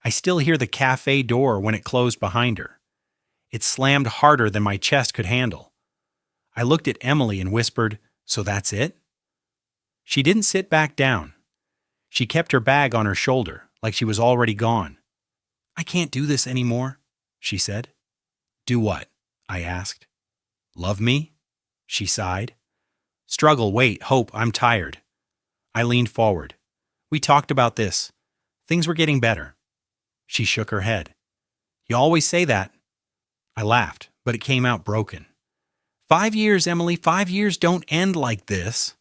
I still hear the cafe door when it closed behind her. It slammed harder than my chest could handle. I looked at Emily and whispered, "So that's it?" She didn't sit back down. She kept her bag on her shoulder, like she was already gone. "I can't do this anymore," she said. "Do what?" I asked. "Love me?" She sighed. "Struggle, wait, hope, I'm tired." I leaned forward. "We talked about this. Things were getting better." She shook her head. "You always say that." I laughed, but it came out broken. 5 years, Emily, 5 years don't end like this."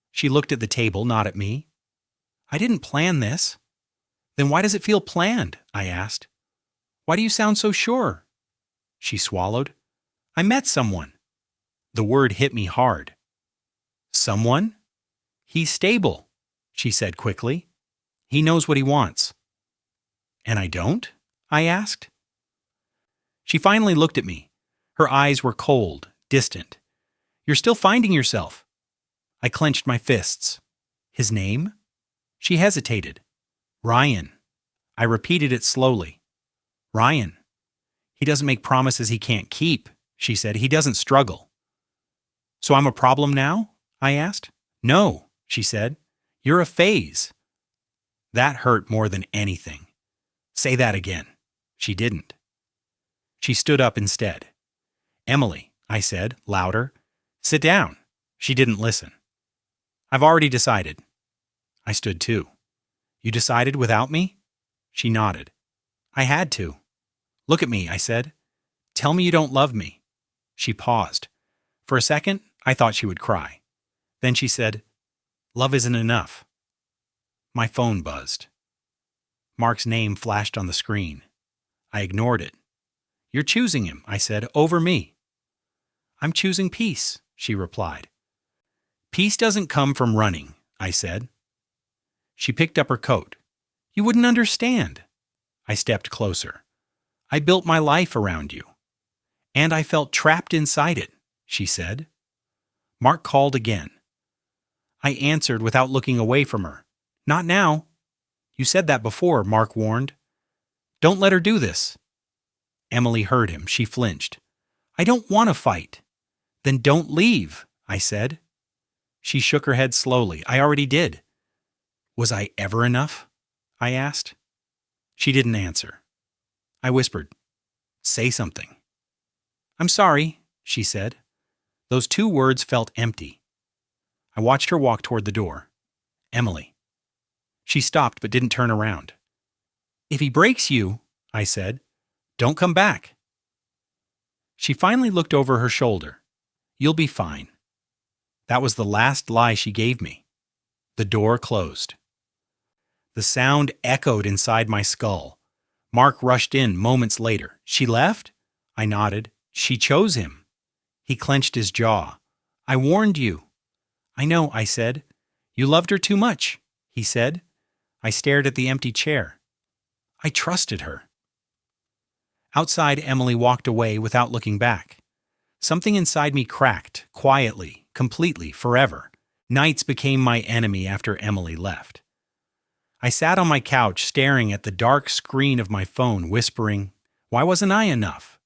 She looked at the table, not at me. "I didn't plan this." "Then why does it feel planned?" I asked. "Why do you sound so sure?" She swallowed. "I met someone." The word hit me hard. "Someone?" "He's stable," she said quickly. "He knows what he wants." "And I don't?" I asked. She finally looked at me. Her eyes were cold, distant. "You're still finding yourself." I clenched my fists. "His name?" She hesitated. "Ryan." I repeated it slowly. "Ryan. He doesn't make promises he can't keep," she said. "He doesn't struggle." "So I'm a problem now?" I asked. "No," she said. "You're a phase." That hurt more than anything. "Say that again." She didn't. She stood up instead. "Emily," I said, louder. "Sit down." She didn't listen. "I've already decided." I stood too. "You decided without me?" She nodded. "I had to." "Look at me," I said. "Tell me you don't love me." She paused. For a second, I thought she would cry. Then she said, "Love isn't enough." My phone buzzed. Mark's name flashed on the screen. I ignored it. "You're choosing him," I said, "over me." "I'm choosing peace," she replied. "Peace doesn't come from running," I said. She picked up her coat. "You wouldn't understand." I stepped closer. "I built my life around you." "And I felt trapped inside it," she said. Mark called again. I answered without looking away from her. "Not now." "You said that before," Mark warned. "Don't let her do this." Emily heard him. She flinched. "I don't want to fight." "Then don't leave," I said. She shook her head slowly. "I already did." "Was I ever enough?" I asked. She didn't answer. I whispered, "Say something." "I'm sorry," she said. Those 2 words felt empty. I watched her walk toward the door. "Emily." She stopped but didn't turn around. "If he breaks you," I said, "don't come back." She finally looked over her shoulder. "You'll be fine." That was the last lie she gave me. The door closed. The sound echoed inside my skull. Mark rushed in moments later. "She left?" I nodded. "She chose him." He clenched his jaw. "I warned you." "I know," I said. "You loved her too much," he said. I stared at the empty chair. I trusted her. Outside, Emily walked away without looking back. Something inside me cracked, quietly, completely, forever. Nights became my enemy after Emily left. I sat on my couch staring at the dark screen of my phone, whispering, "Why wasn't I enough?"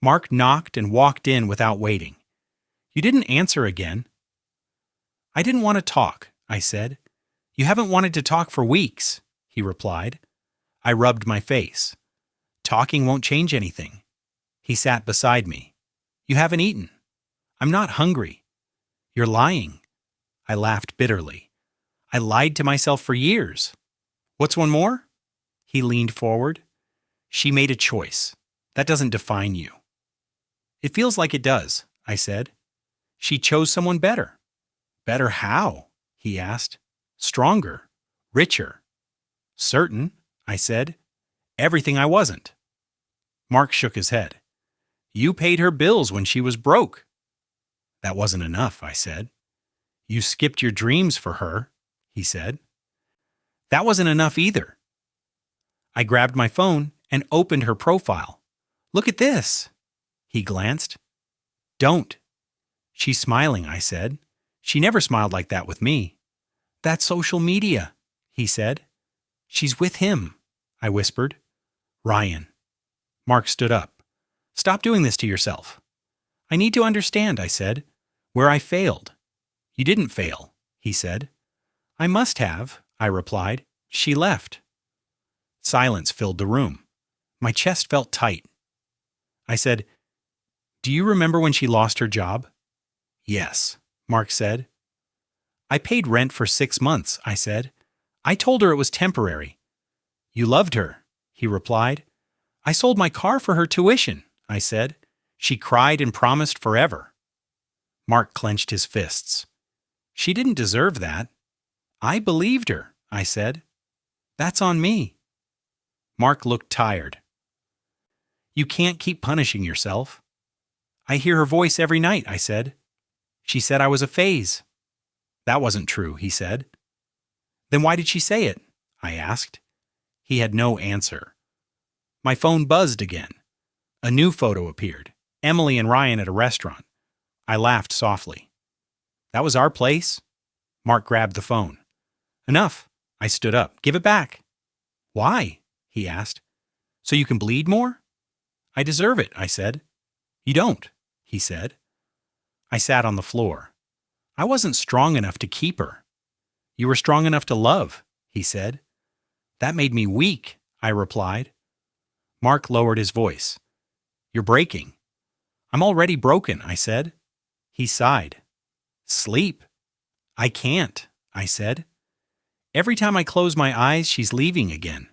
Mark knocked and walked in without waiting. "You didn't answer again." "I didn't want to talk," I said. "You haven't wanted to talk for weeks," he replied. I rubbed my face. "Talking won't change anything." He sat beside me. "You haven't eaten." "I'm not hungry." "You're lying." I laughed bitterly. "I lied to myself for years." "What's one more?" He leaned forward. "She made a choice. That doesn't define you." "It feels like it does," I said. "She chose someone better." "Better how?" he asked. "Stronger. Richer." "Certain," I said. "Everything I wasn't." Mark shook his head. "You paid her bills when she was broke." "That wasn't enough," I said. "You skipped your dreams for her," he said. "That wasn't enough either." I grabbed my phone and opened her profile. "Look at this." He glanced. "Don't." "She's smiling," I said. "She never smiled like that with me." "That's social media," he said. "She's with him." I whispered. Ryan. Mark stood up. Stop doing this to yourself. I need to understand, I said, where I failed. You didn't fail, he said. I must have, I replied. She left. Silence filled the room. My chest felt tight. I said, Do you remember when she lost her job? Yes, Mark said. I paid rent for 6 months, I said. I told her it was temporary. You loved her, he replied. I sold my car for her tuition, I said. She cried and promised forever. Mark clenched his fists. She didn't deserve that. I believed her, I said. That's on me. Mark looked tired. You can't keep punishing yourself. I hear her voice every night, I said. She said I was a phase. That wasn't true, he said. Then why did she say it? I asked. He had no answer. My phone buzzed again. A new photo appeared. Emily and Ryan at a restaurant. I laughed softly. That was our place? Mark grabbed the phone. Enough. I stood up. Give it back. Why? He asked. So you can bleed more? I deserve it, I said. You don't, he said. I sat on the floor. I wasn't strong enough to keep her. You were strong enough to love, he said. That made me weak, I replied. Mark lowered his voice. You're breaking. I'm already broken, I said. He sighed. Sleep. I can't, I said. Every time I close my eyes, she's leaving again.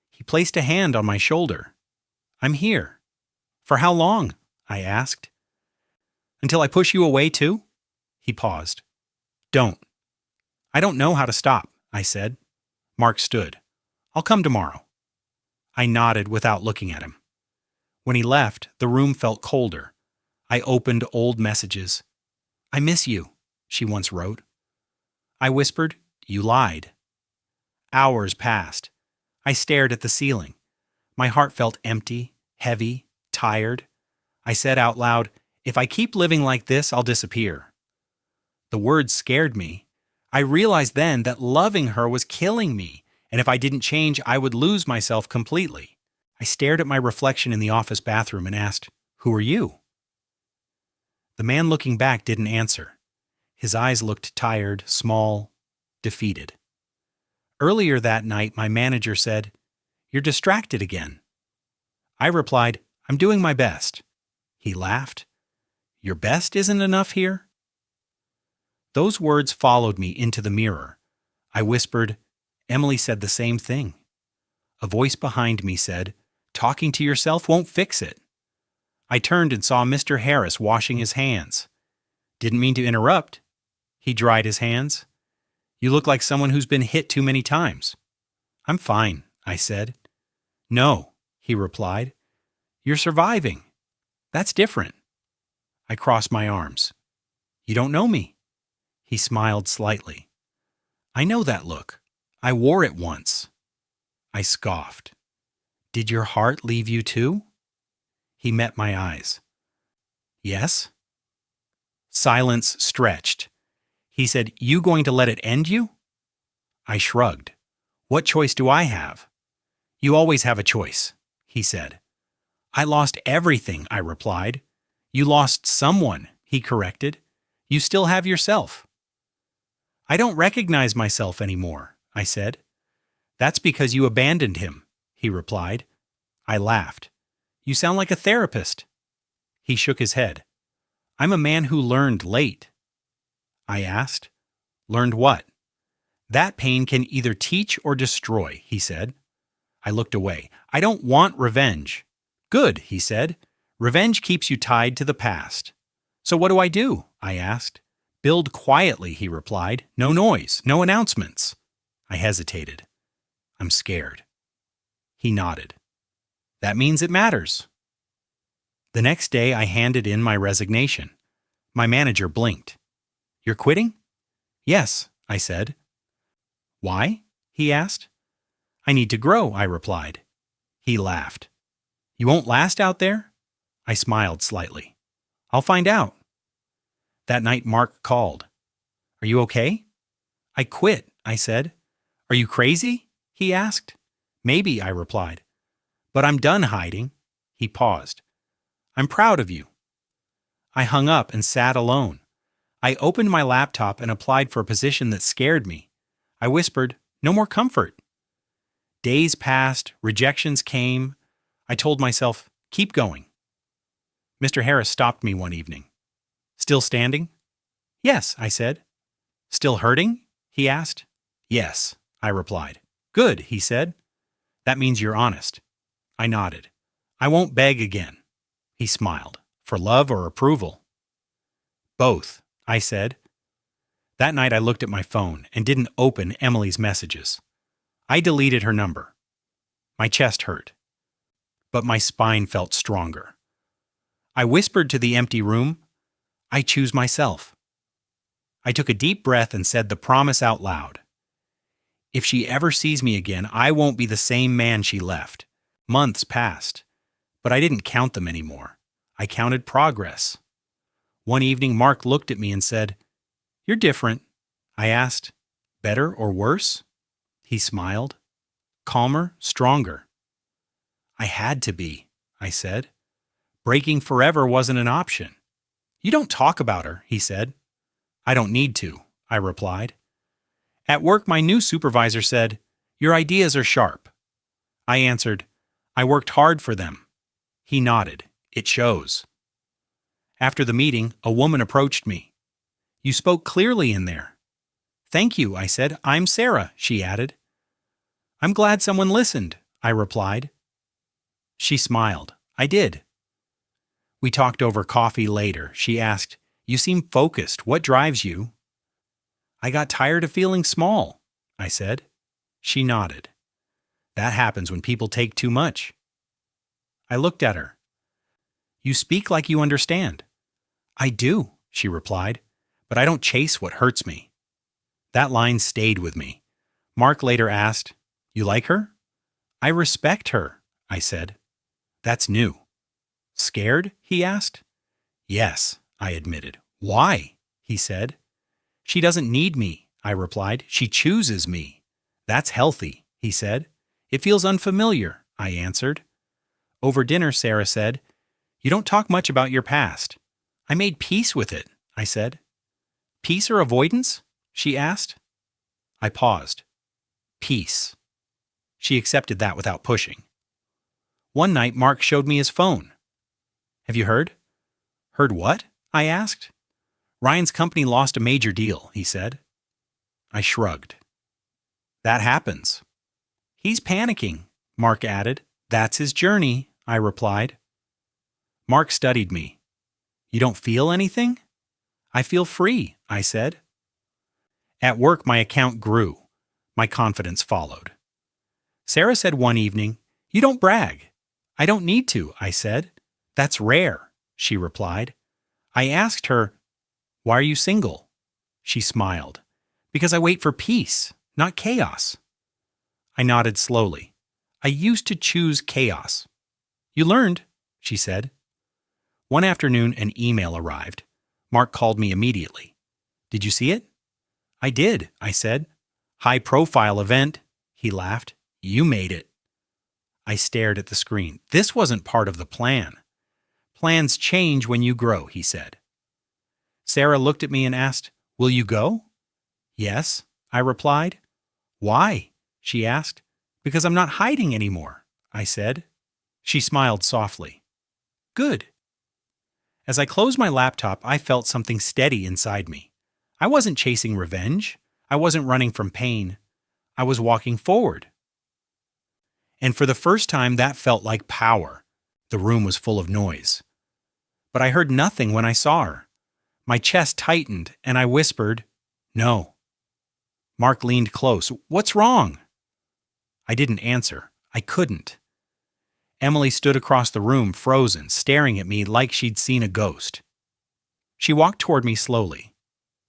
He placed a hand on my shoulder. I'm here. For how long? I asked. Until I push you away too? He paused. Don't. I don't know how to stop, I said. Mark stood. I'll come tomorrow. I nodded without looking at him. When he left, the room felt colder. I opened old messages. I miss you, she once wrote. I whispered, You lied. Hours passed. I stared at the ceiling. My heart felt empty, heavy, tired. I said out loud, If I keep living like this, I'll disappear. The words scared me. I realized then that loving her was killing me, and if I didn't change, I would lose myself completely. I stared at my reflection in the office bathroom and asked, Who are you? The man looking back didn't answer. His eyes looked tired, small, defeated. Earlier that night, my manager said, You're distracted again. I replied, I'm doing my best. He laughed. Your best isn't enough here? Those words followed me into the mirror. I whispered, Emily said the same thing. A voice behind me said, Talking to yourself won't fix it. I turned and saw Mr. Harris washing his hands. Didn't mean to interrupt. He dried his hands. You look like someone who's been hit too many times. I'm fine, I said. No, he replied. You're surviving. That's different. I crossed my arms. You don't know me. He smiled slightly. I know that look. I wore it once. I scoffed. Did your heart leave you too? He met my eyes. Yes? Silence stretched. He said, You going to let it end you? I shrugged. What choice do I have? You always have a choice, he said. I lost everything, I replied. You lost someone, he corrected. You still have yourself. I don't recognize myself anymore, I said. That's because you abandoned him, he replied. I laughed. You sound like a therapist. He shook his head. I'm a man who learned late. I asked. Learned what? That pain can either teach or destroy, he said. I looked away. I don't want revenge. Good, he said. Revenge keeps you tied to the past. So what do? I asked. Build quietly, he replied. No noise, no announcements. I hesitated. I'm scared. He nodded. That means it matters. The next day, I handed in my resignation. My manager blinked. You're quitting? Yes, I said. Why? He asked. I need to grow, I replied. He laughed. You won't last out there? I smiled slightly. I'll find out. That night, Mark called. Are you okay? I quit, I said. Are you crazy? He asked. Maybe, I replied. But I'm done hiding. He paused. I'm proud of you. I hung up and sat alone. I opened my laptop and applied for a position that scared me. I whispered, no more comfort. Days passed, rejections came. I told myself, keep going. Mr. Harris stopped me one evening. Still standing? Yes, I said. Still hurting? He asked. Yes, I replied. Good, he said. That means you're honest. I nodded. I won't beg again. He smiled. For love or approval? Both, I said. That night I looked at my phone and didn't open Emily's messages. I deleted her number. My chest hurt, but my spine felt stronger. I whispered to the empty room, I choose myself. I took a deep breath and said the promise out loud. If she ever sees me again, I won't be the same man she left. Months passed, but I didn't count them anymore. I counted progress. One evening, Mark looked at me and said, You're different. I asked, Better or worse? He smiled. Calmer, stronger. I had to be, I said. Breaking forever wasn't an option. You don't talk about her, he said. I don't need to, I replied. At work, my new supervisor said, Your ideas are sharp. I answered, I worked hard for them. He nodded. It shows. After the meeting, a woman approached me. You spoke clearly in there. Thank you, I said. I'm Sarah, she added. I'm glad someone listened, I replied. She smiled. I did. We talked over coffee later. She asked, You seem focused. What drives you? I got tired of feeling small, I said. She nodded. That happens when people take too much. I looked at her. You speak like you understand. I do, she replied, but I don't chase what hurts me. That line stayed with me. Mark later asked, You like her? I respect her, I said. That's new. Scared? He asked. Yes, I admitted. Why? He said. She doesn't need me, I replied. She chooses me. That's healthy, he said. It feels unfamiliar, I answered. Over dinner, Sarah said, You don't talk much about your past. I made peace with it, I said. Peace or avoidance? She asked. I paused. Peace. She accepted that without pushing. One night, Mark showed me his phone. Have you heard? Heard what? I asked. Ryan's company lost a major deal, he said. I shrugged. That happens. He's panicking, Mark added. That's his journey, I replied. Mark studied me. You don't feel anything? I feel free, I said. At work, my account grew. My confidence followed. Sarah said one evening, You don't brag. I don't need to, I said. That's rare, she replied. I asked her, Why are you single? She smiled. Because I wait for peace, not chaos. I nodded slowly. I used to choose chaos. You learned, she said. One afternoon, an email arrived. Mark called me immediately. Did you see it? I did, I said. High-profile event. He laughed. You made it. I stared at the screen. This wasn't part of the plan. Plans change when you grow, he said. Sarah looked at me and asked, Will you go? Yes, I replied. Why? She asked. Because I'm not hiding anymore, I said. She smiled softly. Good. As I closed my laptop, I felt something steady inside me. I wasn't chasing revenge. I wasn't running from pain. I was walking forward. And for the first time, that felt like power. The room was full of noise. But I heard nothing when I saw her. My chest tightened, and I whispered, No. Mark leaned close. What's wrong? I didn't answer. I couldn't. Emily stood across the room, frozen, staring at me like she'd seen a ghost. She walked toward me slowly.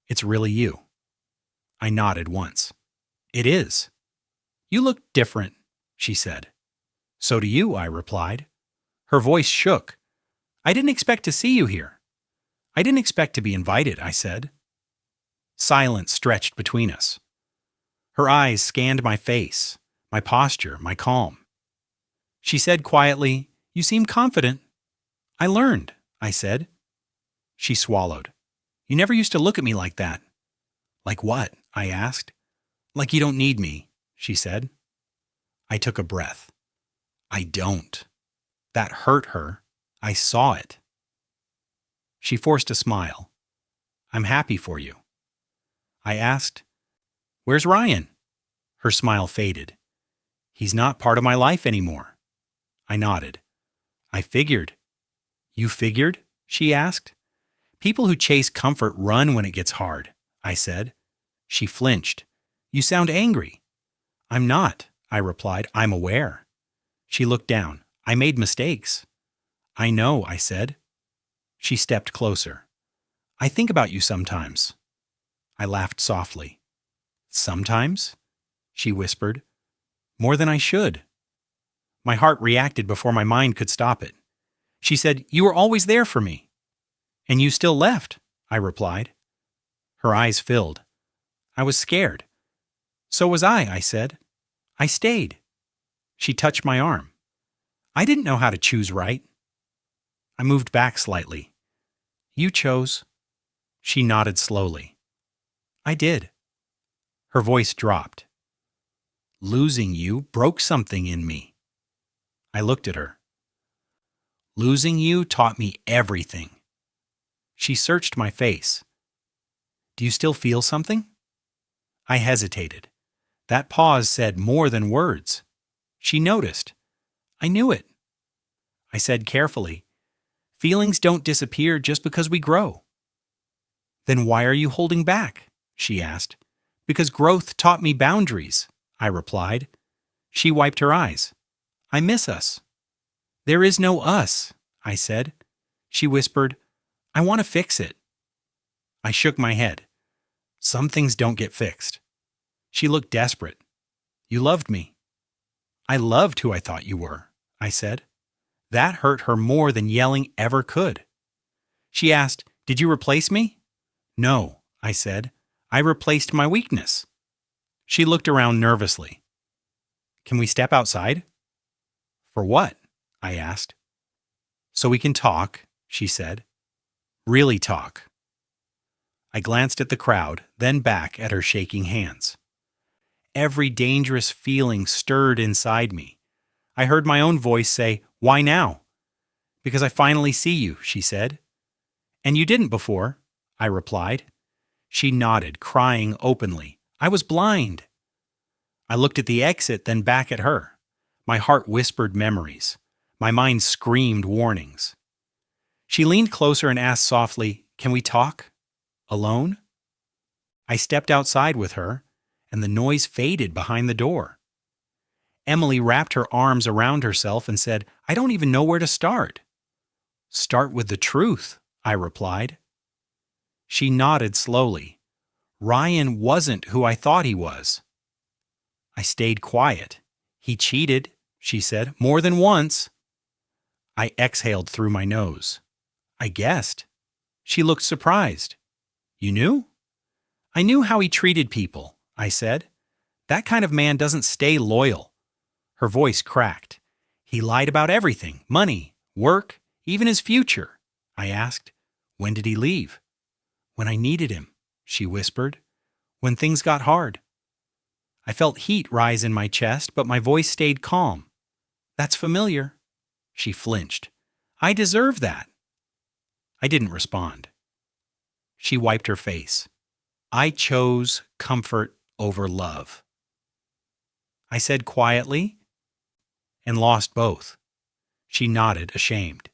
It's really you. I nodded once. It is. You look different, she said. So do you, I replied. Her voice shook. I didn't expect to see you here. I didn't expect to be invited, I said. Silence stretched between us. Her eyes scanned my face. my posture, my calm. She said quietly, "You seem confident." "I learned," I said. She swallowed. "You never used to look at me like that." "Like what?" I asked. "Like you don't need me," she said. I took a breath. I don't. That hurt her. I saw it. She forced a smile. "I'm happy for you." I asked, "Where's Ryan?" Her smile faded. "He's not part of my life anymore." I nodded. "I figured." "You figured?" she asked. "People who chase comfort run when it gets hard," I said. She flinched. "You sound angry." "I'm not," I replied. "I'm aware." She looked down. "I made mistakes." "I know," I said. She stepped closer. "I think about you sometimes." I laughed softly. "Sometimes?" she whispered. "More than I should." My heart reacted before my mind could stop it. She said, "You were always there for me." "And you still left," I replied. Her eyes filled. "I was scared." "So was I said. "I stayed." She touched my arm. "I didn't know how to choose right." I moved back slightly. "You chose." She nodded slowly. "I did." Her voice dropped. "Losing you broke something in me." I looked at her. "Losing you taught me everything." She searched my face. "Do you still feel something?" I hesitated. That pause said more than words. She noticed. "I knew it." I said carefully, "Feelings don't disappear just because we grow." "Then why are you holding back?" she asked. "Because growth taught me boundaries," I replied. She wiped her eyes. "I miss us." "There is no us," I said. She whispered, "I want to fix it." I shook my head. "Some things don't get fixed." She looked desperate. "You loved me." "I loved who I thought you were," I said. That hurt her more than yelling ever could. She asked, "Did you replace me?" "No," I said. "I replaced my weakness." She looked around nervously. "Can we step outside?" "For what?" I asked. "So we can talk," she said. "Really talk." I glanced at the crowd, then back at her shaking hands. Every dangerous feeling stirred inside me. I heard my own voice say, "Why now?" "Because I finally see you," she said. "And you didn't before," I replied. She nodded, crying openly. "I was blind." I looked at the exit, then back at her. My heart whispered memories. My mind screamed warnings. She leaned closer and asked softly, "Can we talk? Alone?" I stepped outside with her, and the noise faded behind the door. Emily wrapped her arms around herself and said, "I don't even know where to start." "Start with the truth," I replied. She nodded slowly. "Ryan wasn't who I thought he was." I stayed quiet. "He cheated," she said, "more than once." I exhaled through my nose. "I guessed." She looked surprised. "You knew?" "I knew how he treated people," I said. "That kind of man doesn't stay loyal." Her voice cracked. "He lied about everything, money, work, even his future." I asked, "When did he leave?" "When I needed him," she whispered. "When things got hard." I felt heat rise in my chest, but my voice stayed calm. "That's familiar." She flinched. "I deserve that." I didn't respond. She wiped her face. "I chose comfort over love." I said quietly, "And lost both." She nodded, ashamed.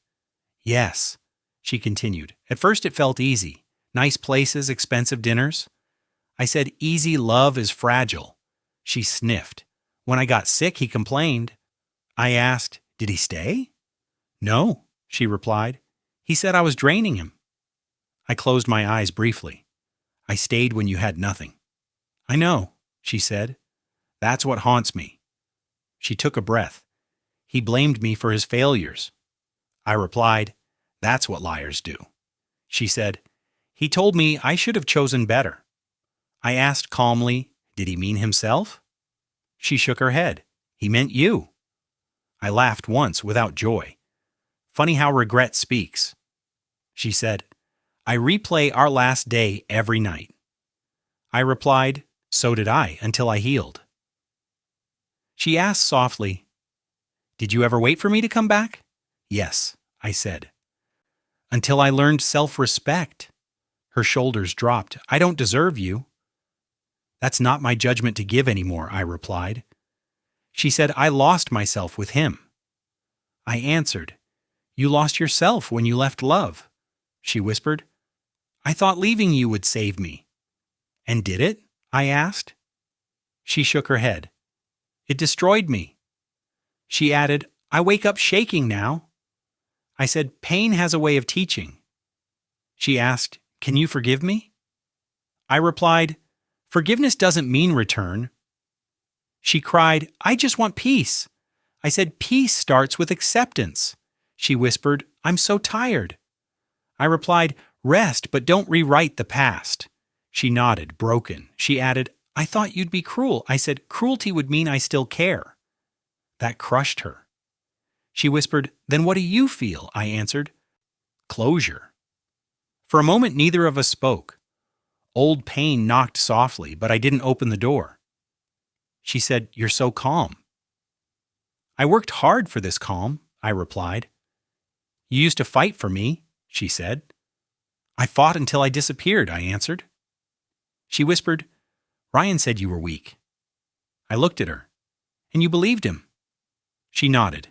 "Yes," she continued. "At first it felt easy. Nice places, expensive dinners." I said, "Easy love is fragile." She sniffed. "When I got sick, he complained." I asked, "Did he stay?" "No," she replied. "He said I was draining him." I closed my eyes briefly. "I stayed when you had nothing." "I know," she said. "That's what haunts me." She took a breath. "He blamed me for his failures." I replied, "That's what liars do." She said, "He told me I should have chosen better." I asked calmly, "Did he mean himself?" She shook her head. He meant you. I laughed once without joy. Funny how regret speaks. She said, I replay our last day every night. I replied, so did I, until I healed. She asked softly, did you ever wait for me to come back? Yes, I said. Until I learned self-respect. Her shoulders dropped. I don't deserve you. That's not my judgment to give anymore, I replied. She said, I lost myself with him. I answered, you lost yourself when you left love. She whispered, I thought leaving you would save me. And did it? I asked. She shook her head. It destroyed me. She added, I wake up shaking now. I said, pain has a way of teaching. She asked, can you forgive me? I replied, forgiveness doesn't mean return. She cried, I just want peace. I said, peace starts with acceptance. She whispered, I'm so tired. I replied, rest, but don't rewrite the past. She nodded, broken. She added, I thought you'd be cruel. I said, cruelty would mean I still care. That crushed her. She whispered, then what do you feel? I answered, closure. For a moment, neither of us spoke. Old pain knocked softly, but I didn't open the door. She said, you're so calm. I worked hard for this calm, I replied. You used to fight for me, she said. I fought until I disappeared, I answered. She whispered, Ryan said you were weak. I looked at her. And you believed him? She nodded.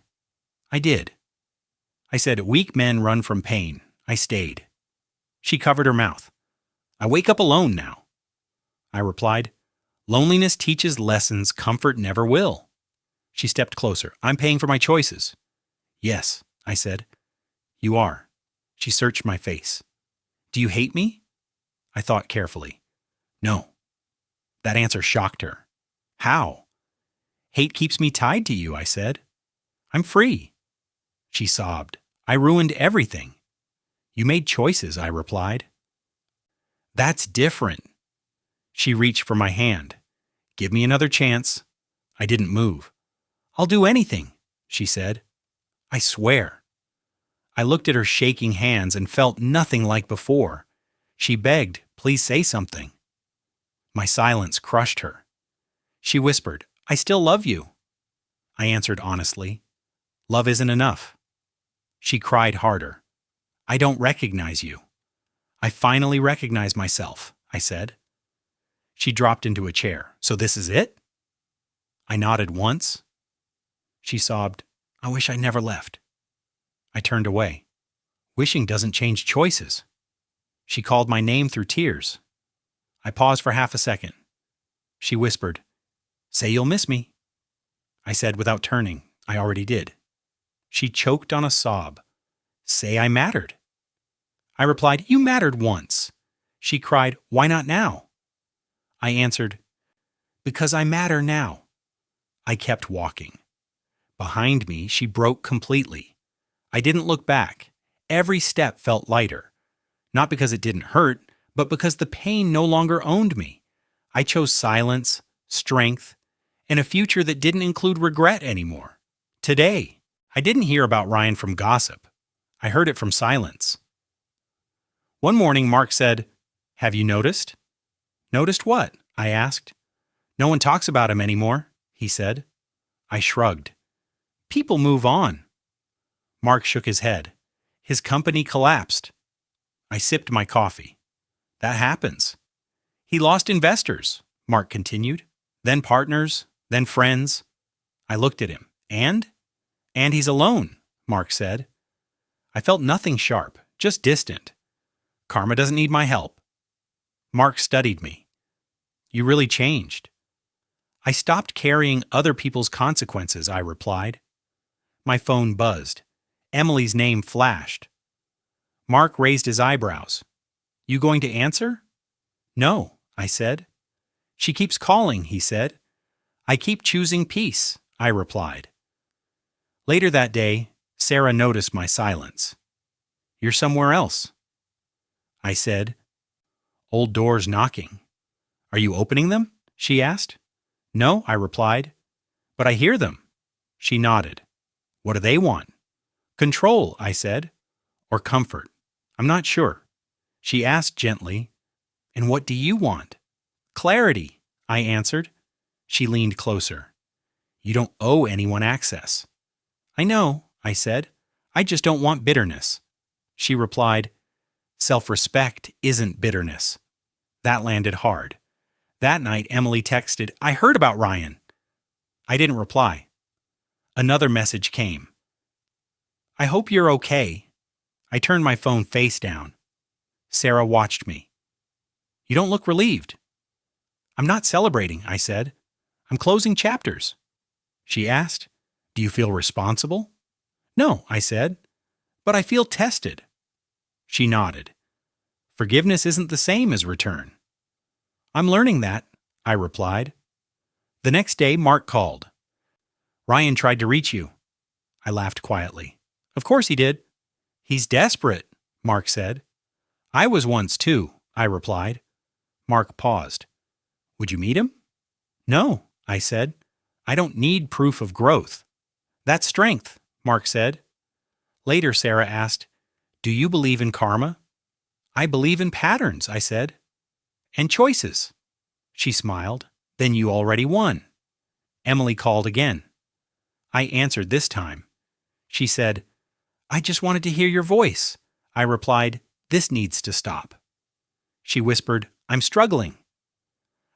I did. I said, weak men run from pain. I stayed. She covered her mouth. I wake up alone now. I replied, loneliness teaches lessons comfort never will. She stepped closer. I'm paying for my choices. Yes, I said. You are. She searched my face. Do you hate me? I thought carefully. No. That answer shocked her. How? Hate keeps me tied to you, I said. I'm free. She sobbed. I ruined everything. You made choices, I replied. That's different. She reached for my hand. Give me another chance. I didn't move. I'll do anything, she said. I swear. I looked at her shaking hands and felt nothing like before. She begged, please say something. My silence crushed her. She whispered, I still love you. I answered honestly, love isn't enough. She cried harder. I don't recognize you. I finally recognize myself, I said. She dropped into a chair. So this is it? I nodded once. She sobbed, I wish I never left. I turned away. Wishing doesn't change choices. She called my name through tears. I paused for half a second. She whispered, say you'll miss me. I said without turning, I already did. She choked on a sob. Say I mattered. I replied, you mattered once. She cried, why not now? I answered, because I matter now. I kept walking. Behind me, she broke completely. I didn't look back. Every step felt lighter. Not because it didn't hurt, but because the pain no longer owned me. I chose silence, strength, and a future that didn't include regret anymore. Today, I didn't hear about Ryan from gossip. I heard it from silence. One morning, Mark said, have you noticed? Noticed what? I asked. No one talks about him anymore, he said. I shrugged. People move on. Mark shook his head. His company collapsed. I sipped my coffee. That happens. He lost investors, Mark continued, then partners, then friends. I looked at him. And he's alone, Mark said. I felt nothing sharp, just distant. Karma doesn't need my help. Mark studied me. You really changed. I stopped carrying other people's consequences, I replied. My phone buzzed. Emily's name flashed. Mark raised his eyebrows. You going to answer? No, I said. She keeps calling, he said. I keep choosing peace, I replied. Later that day, Sarah noticed my silence. You're somewhere else. I said, old doors knocking. Are you opening them? She asked. No, I replied. But I hear them. She nodded. What do they want? Control, I said. Or comfort. I'm not sure. She asked gently, and what do you want? Clarity, I answered. She leaned closer. You don't owe anyone access. I know, I said. I just don't want bitterness. She replied, self-respect isn't bitterness. That landed hard. That night, Emily texted, I heard about Ryan. I didn't reply. Another message came. I hope you're okay. I turned my phone face down. Sarah watched me. You don't look relieved. I'm not celebrating, I said. I'm closing chapters. She asked, do you feel responsible? No, I said, but I feel tested. She nodded. Forgiveness isn't the same as return. I'm learning that, I replied. The next day, Mark called. Ryan tried to reach you. I laughed quietly. Of course he did. He's desperate, Mark said. I was once too, I replied. Mark paused. Would you meet him? No, I said. I don't need proof of growth. That's strength, Mark said. Later, Sarah asked, do you believe in karma? I believe in patterns, I said. And choices. She smiled. Then you already won. Emily called again. I answered this time. She said, I just wanted to hear your voice. I replied, this needs to stop. She whispered, I'm struggling.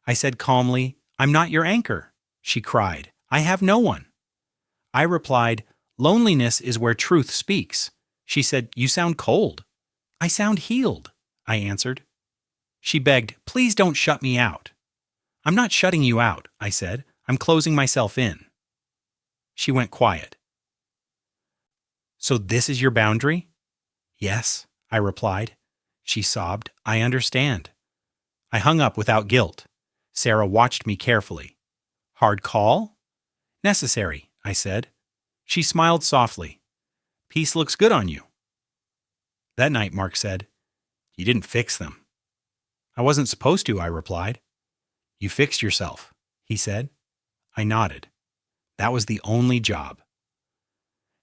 I said calmly, I'm not your anchor. She cried, I have no one. I replied, loneliness is where truth speaks. She said, you sound cold. I sound healed, I answered. She begged, please don't shut me out. I'm not shutting you out, I said. I'm closing myself in. She went quiet. So this is your boundary? Yes, I replied. She sobbed, I understand. I hung up without guilt. Sarah watched me carefully. Hard call? Necessary, I said. She smiled softly. Peace looks good on you. That night, Mark said, you didn't fix them. I wasn't supposed to, I replied. You fixed yourself, he said. I nodded. That was the only job.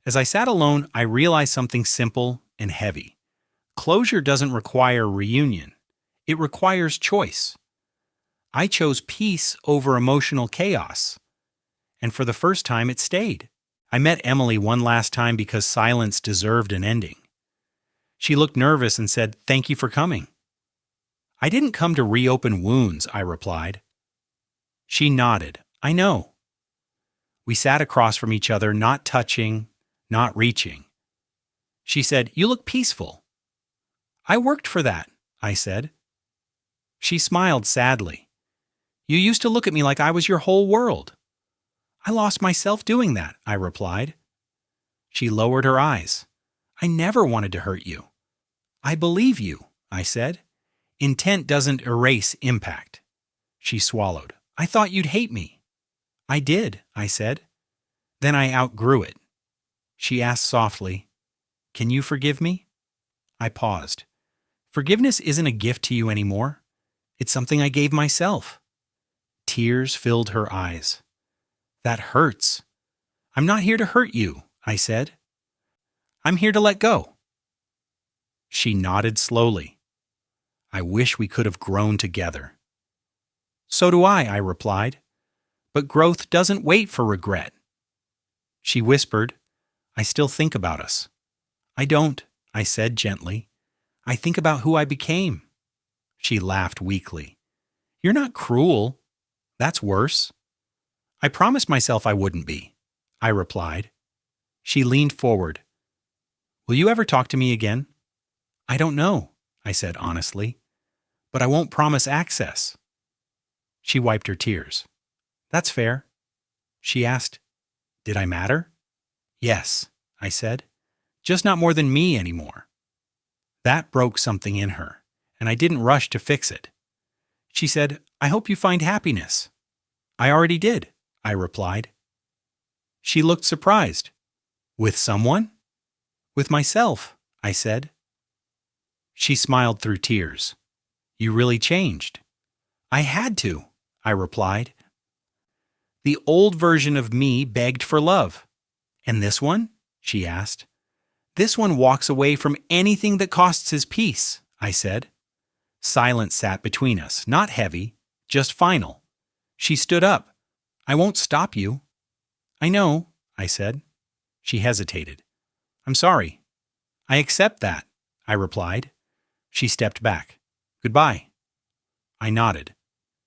As I sat alone, I realized something simple and heavy. Closure doesn't require reunion. It requires choice. I chose peace over emotional chaos. And for the first time, it stayed. I met Emily one last time because silence deserved an ending. She looked nervous and said, thank you for coming. I didn't come to reopen wounds, I replied. She nodded. I know. We sat across from each other, not touching, not reaching. She said, you look peaceful. I worked for that, I said. She smiled sadly. You used to look at me like I was your whole world. I lost myself doing that, I replied. She lowered her eyes. I never wanted to hurt you. I believe you, I said. Intent doesn't erase impact. She swallowed. I thought you'd hate me. I did, I said. Then I outgrew it. She asked softly, can you forgive me? I paused. Forgiveness isn't a gift to you anymore. It's something I gave myself. Tears filled her eyes. That hurts. I'm not here to hurt you, I said. I'm here to let go. She nodded slowly. I wish we could have grown together. So do I replied. But growth doesn't wait for regret. She whispered, I still think about us. I don't, I said gently. I think about who I became. She laughed weakly. You're not cruel. That's worse. I promised myself I wouldn't be, I replied. She leaned forward. Will you ever talk to me again? I don't know, I said honestly, but I won't promise access. She wiped her tears. That's fair. She asked, did I matter? Yes, I said, just not more than me anymore. That broke something in her, and I didn't rush to fix it. She said, I hope you find happiness. I already did, I replied. She looked surprised. With someone? With myself, I said. She smiled through tears. You really changed. I had to, I replied. The old version of me begged for love. And this one? She asked. This one walks away from anything that costs his peace, I said. Silence sat between us, not heavy, just final. She stood up. I won't stop you. I know, I said. She hesitated. I'm sorry. I accept that, I replied. She stepped back. Goodbye. I nodded.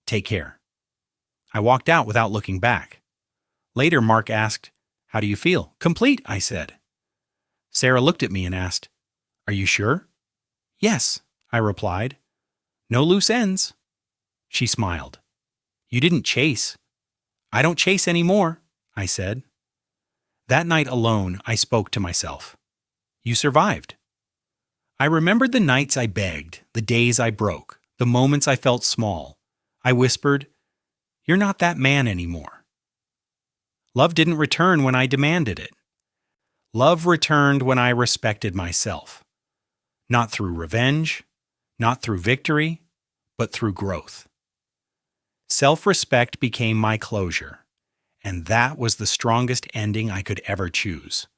Take care. I walked out without looking back. Later, Mark asked, How do you feel? Complete, I said. Sarah looked at me and asked, Are you sure? Yes, I replied. No loose ends. She smiled. You didn't chase. I don't chase anymore, I said. That night alone, I spoke to myself. You survived. I remembered the nights I begged, the days I broke, the moments I felt small. I whispered, You're not that man anymore. Love didn't return when I demanded it. Love returned when I respected myself. Not through revenge, not through victory, but through growth. Self-respect became my closure, and that was the strongest ending I could ever choose.